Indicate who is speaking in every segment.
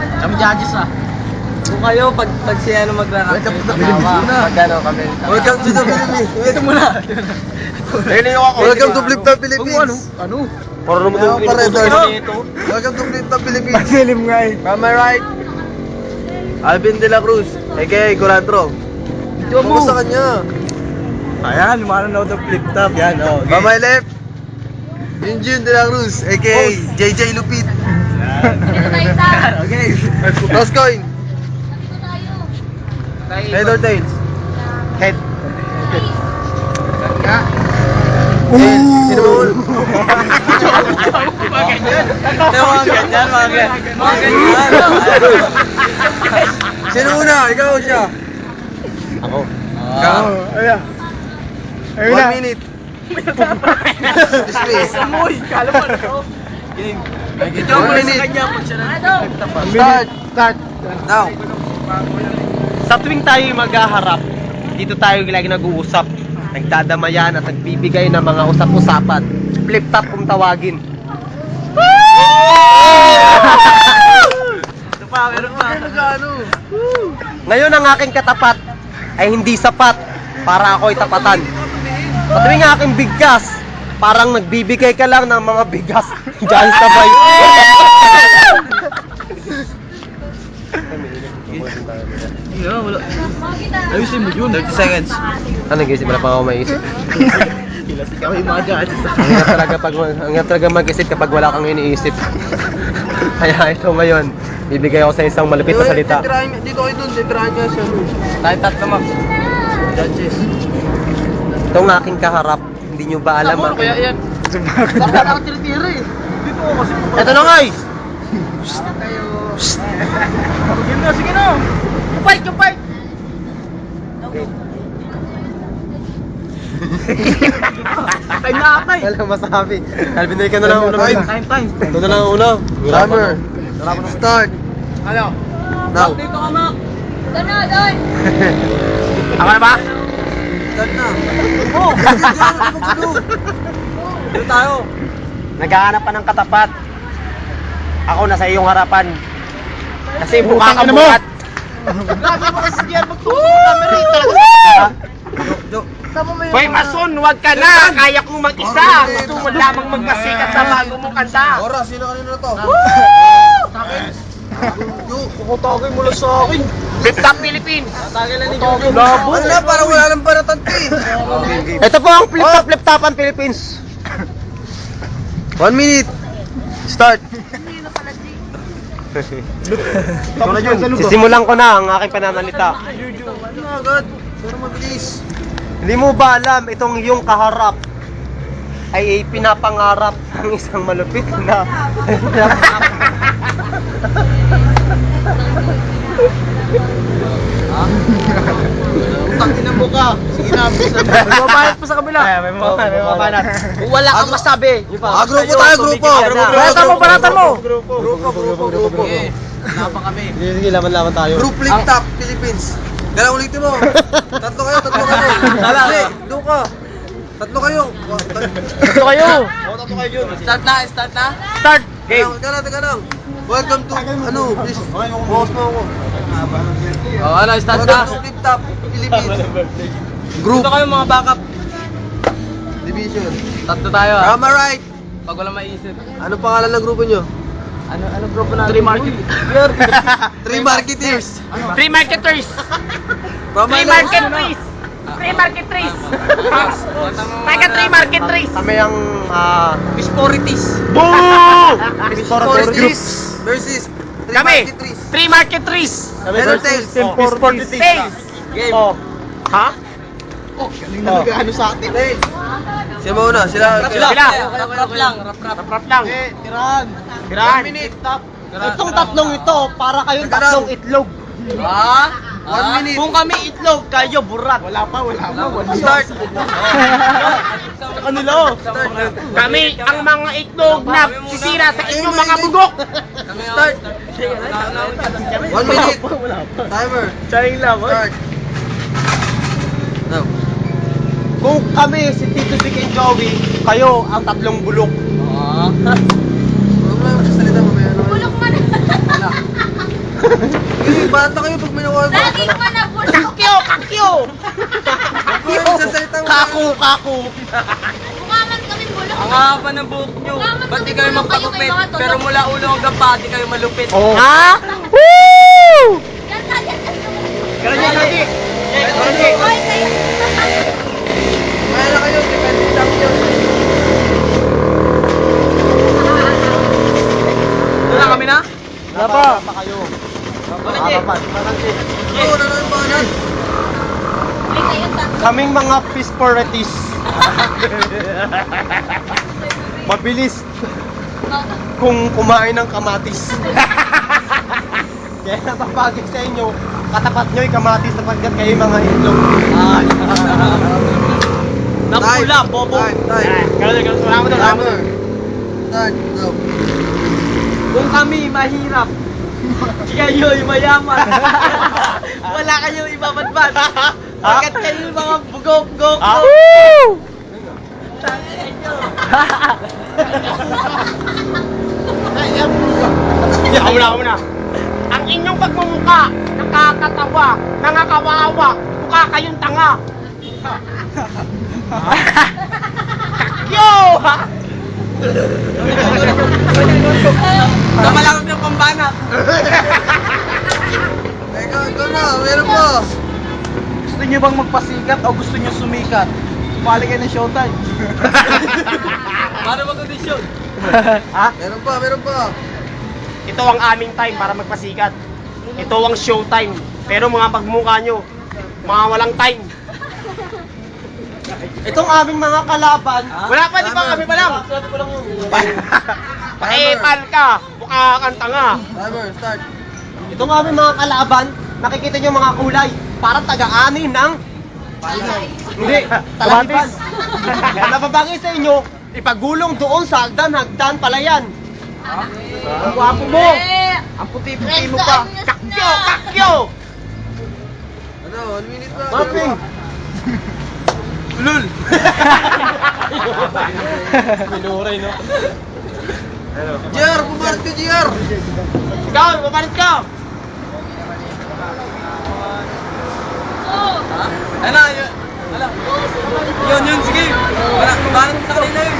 Speaker 1: Kami judges ah.
Speaker 2: Kung kayo, pag siya ano magra-rap, magkano kami?
Speaker 3: Welcome to the Philippines.
Speaker 1: Ito muna.
Speaker 3: Welcome to Flip Top Philippines.
Speaker 1: Ano?
Speaker 2: Para naman yung
Speaker 3: Welcome to Flip Top Philippines.
Speaker 2: Masilim nga eh.
Speaker 3: By my right, Alvin De La Cruz, aka Culantro. Focus sa kanya.
Speaker 2: Ayan, lumano na flip top. Yan, oh.
Speaker 3: By my left, Junjun De La Cruz, aka JJ Lupit.
Speaker 1: Okay.
Speaker 3: Toss coin. Head or tails?
Speaker 2: Head.
Speaker 3: Sino mo?
Speaker 1: Mga ganyan. Mga ganyan.
Speaker 3: Sino una? Ikaw o siya?
Speaker 2: Ako.
Speaker 3: Ikaw?
Speaker 2: Ayan.
Speaker 3: 1 minute. Dismiss.
Speaker 1: Amoy, kala mo ano? Game. Ito
Speaker 3: 1 minute. Start. Now.
Speaker 2: Sa tuwing tayo maghaharap, dito tayo lagi nag-uusap, nagdadamayan at nagbibigay ng mga usap-usapan. Flip top kung tawagin.
Speaker 1: Ito pa, meron pa.
Speaker 2: Ngayon ang aking katapat ay hindi sapat para ako'y tapatan. Sa tuwing aking bigkas, parang nagbibigay ka lang ng mga bigas dahil sabay.
Speaker 1: Wala. Ayusin mo yun.
Speaker 3: 30 seconds.
Speaker 2: Ano nag-isip? Wala pa ako maisip.
Speaker 1: Ikaw yung mga judges.
Speaker 2: Ang hirap talaga mag-isip kapag wala kang iniisip. Kaya ito ngayon, bibigay ako sa isang malupit na salita.
Speaker 3: Dito kayo dun, titirahan niya siya.
Speaker 1: Tayong tatlo, Max.
Speaker 3: Judges.
Speaker 2: Itong aking kaharap, hindi nyo ba alam
Speaker 1: Ano kaya yan? Bakit ako tira-tira eh? Dito ako kasi.
Speaker 2: Ito na nga eh!
Speaker 1: Sige na. Yung fight! Time na atay.
Speaker 2: Walang masabi. Alvin, ka na lang una.
Speaker 1: Time.
Speaker 2: Ito na lang una.
Speaker 3: Timer. Start.
Speaker 1: Ano?
Speaker 3: Now.
Speaker 1: Dito ka, Max.
Speaker 4: Doon!
Speaker 1: Ako na ba?
Speaker 3: Start na.
Speaker 1: Oo.
Speaker 3: Dito tayo.
Speaker 2: Naghahanap pa ng katapat. Ako nasa iyong harapan. Kasi mukha ka
Speaker 1: Ano mo?
Speaker 2: bukat.
Speaker 1: Lagi mo kasi diyan magtutok ng camera eh. Talaga.
Speaker 3: Jo.
Speaker 2: Hoy, Mason, wag ka na! Kaya kong mag-isa! Gusto mo lamang magmasikat sa bago mong kanta!
Speaker 3: Ora, sino kanino na to?
Speaker 1: Sa akin.
Speaker 3: Jo.
Speaker 1: Kukutagin mo lang sa akin.
Speaker 2: Flip Top Philippines!
Speaker 1: Tagay lang ni Jojo.
Speaker 3: Ano na, parang wala nang baratanti.
Speaker 2: Ito po ang Flip Topan Philippines!
Speaker 3: 1 minute. Start.
Speaker 2: Sisimulan ko na ang aking pananalita.
Speaker 3: Ano agad? Pero mabilis.
Speaker 2: Hindi mo ba alam itong iyong kaharap ay pinapangarap ng isang malupit na
Speaker 1: Tangin na mo ka. Sige na, bilis na. May mabayad pa sa kabila.
Speaker 2: may mabanat.
Speaker 1: Wala kang masabi.
Speaker 3: Grupo tayo, grupo.
Speaker 1: Baratan mo, baratan mo.
Speaker 3: Grupo.
Speaker 1: Sige. Napa kami.
Speaker 2: Sige, laman tayo.
Speaker 3: Group Flip Top Philippines. Galaw ulitin mo. Tatlo kayo.
Speaker 1: Dala.
Speaker 3: Hindi, doon ka. Tatlo kayo.
Speaker 2: Ito kayo!
Speaker 3: Tatlo kayo dyan.
Speaker 1: Start na.
Speaker 2: Start! Game!
Speaker 3: Teka lang. Welcome to, please. Bukas mo ako.
Speaker 1: Start
Speaker 3: Welcome
Speaker 1: na.
Speaker 3: to Flip Top Philippines.
Speaker 1: Group. Dito kayo mga backup.
Speaker 3: Division.
Speaker 1: Tatlo tayo ah.
Speaker 3: Tama right.
Speaker 1: Pag wala maisip.
Speaker 3: Ano pangalan ng grupo nyo?
Speaker 1: Ano grupo natin? 3 market.
Speaker 3: 3 Marketeers.
Speaker 2: Free marketers!
Speaker 3: From my
Speaker 2: Free marketers! Free marketers! Taga free marketers! Kami ang
Speaker 1: Disporities.
Speaker 2: Boo!
Speaker 3: Marketeers versus 3
Speaker 2: Kami!
Speaker 3: Marketeers.
Speaker 2: Free marketers!
Speaker 3: Head or tails?
Speaker 2: Tails!
Speaker 1: Game.
Speaker 2: Oh. Ha?
Speaker 1: Galing na nag-ano sa atin.
Speaker 3: Tails. Sila muna. Sila.
Speaker 1: Rap lang.
Speaker 2: Rap lang.
Speaker 1: Tirahan.
Speaker 2: Tirahan.
Speaker 1: 1 minute. Stop.
Speaker 2: Itong tatlong ito, para kayong
Speaker 3: Teka
Speaker 2: tatlong
Speaker 3: lang.
Speaker 2: itlog.
Speaker 1: Ha?
Speaker 3: 1 minute.
Speaker 2: Kung kami itlog, kayo burat.
Speaker 1: Wala pa.
Speaker 3: Start.
Speaker 2: Sa kanila. Kami ang mga itlog na sisira sa inyong mga bugok.
Speaker 3: Start. 1 minute. Timer.
Speaker 2: Sayang lang.
Speaker 3: Start. Now.
Speaker 2: Kung kami si Tito Vic and Joey, kayo ang tatlong bulok.
Speaker 3: Huwag mo lang magsasalita mamaya.
Speaker 4: Bulok man!
Speaker 3: Bata kayo pag minawa mo.
Speaker 4: Lagi ko na po.
Speaker 2: Kakyo! Kakyo! Kaku! Kaku!
Speaker 4: Kumaman kami bulok.
Speaker 1: Ang haba ng buhok nyo. Ba't di kayo magpagupit? Pero mula ulo hanggang paa, di kayo malupit.
Speaker 2: Oh. Ha? Woo!
Speaker 4: Yan na, yan na.
Speaker 2: Ganyan lagi!
Speaker 4: Hoy, kayo.
Speaker 3: Kaya na kayo, depende champion.
Speaker 1: Wala kami na?
Speaker 2: Wala pa. Wala pa kayo. Harapan.
Speaker 3: Oo, na lang yung banan.
Speaker 4: Hoy, kayo sa...
Speaker 2: Kaming mga pisporetis. Mabilis kung kumain ng kamatis. Kaya napapagod sa inyo, katapat nyo yung kamatis sapagkat kayo yung mga itlog.
Speaker 1: Napula, bobo.
Speaker 3: Time.
Speaker 2: Wala mo doon, wala mo doon.
Speaker 3: Start. Go.
Speaker 1: Kung kami mahirap, kayo yung mayaman. Wala kayong ibabadbad. Bakit kayo yung mga bugok-gok?
Speaker 2: Ako muna. Ang inyong pagmumukha, nakakatawa, nangakawawa, mukha kayong tanga. Kakyo!
Speaker 1: Kamalakot ng pambanat.
Speaker 3: Ikaw na, meron pa.
Speaker 1: Gusto niyo bang magpasikat o gusto niyo sumikat? Pali kayo ng showtime. Para mag-audition.
Speaker 2: Ha?
Speaker 3: Meron pa.
Speaker 2: Ito ang aming time para magpasikat. Ito ang showtime. Pero mga pagmukha nyo, mga walang time. Itong aming mga kalaban. Wala pa, di ba kami pa lang? Paipal ka, mukha kang tanga.
Speaker 3: Timer, start.
Speaker 2: Itong aming mga kalaban, nakikita nyo mga kulay, parang taga-ani ng... Hindi, talahibas. Ang nababagay sa inyo, ipagulong doon sa hagdan pala yan. Ang gwapo mo.
Speaker 1: Ang puti-puti mo pa.
Speaker 2: Kakyo! Kakyo!
Speaker 3: Ano, 1 minute na.
Speaker 2: Mapping!
Speaker 1: Lul.
Speaker 2: Minuray, no?
Speaker 3: JR, pumalit ka, JR.
Speaker 2: Ikaw, mapalit ka!
Speaker 1: Ano, yun? Yun, sige. Wala, kumahan sa kanila yun.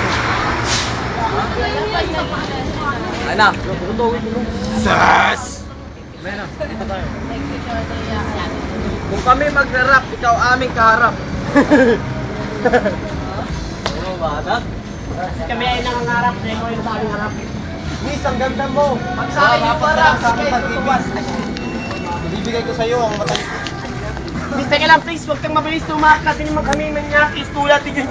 Speaker 1: Ano?
Speaker 2: Sas!
Speaker 1: Kung kami magra-rap, ikaw aming kaharap.
Speaker 2: Kami ay nangangarap, na ikaw ay sa aming harap. Miss, ang ganda mo! Pag-sakay yung harap, sige, tutuwas. Ibibigay ko sa'yo ang matay. Miss, teka lang please, huwag kang mabilis tumakas. Hindi naman kami manyakis tulad din yun.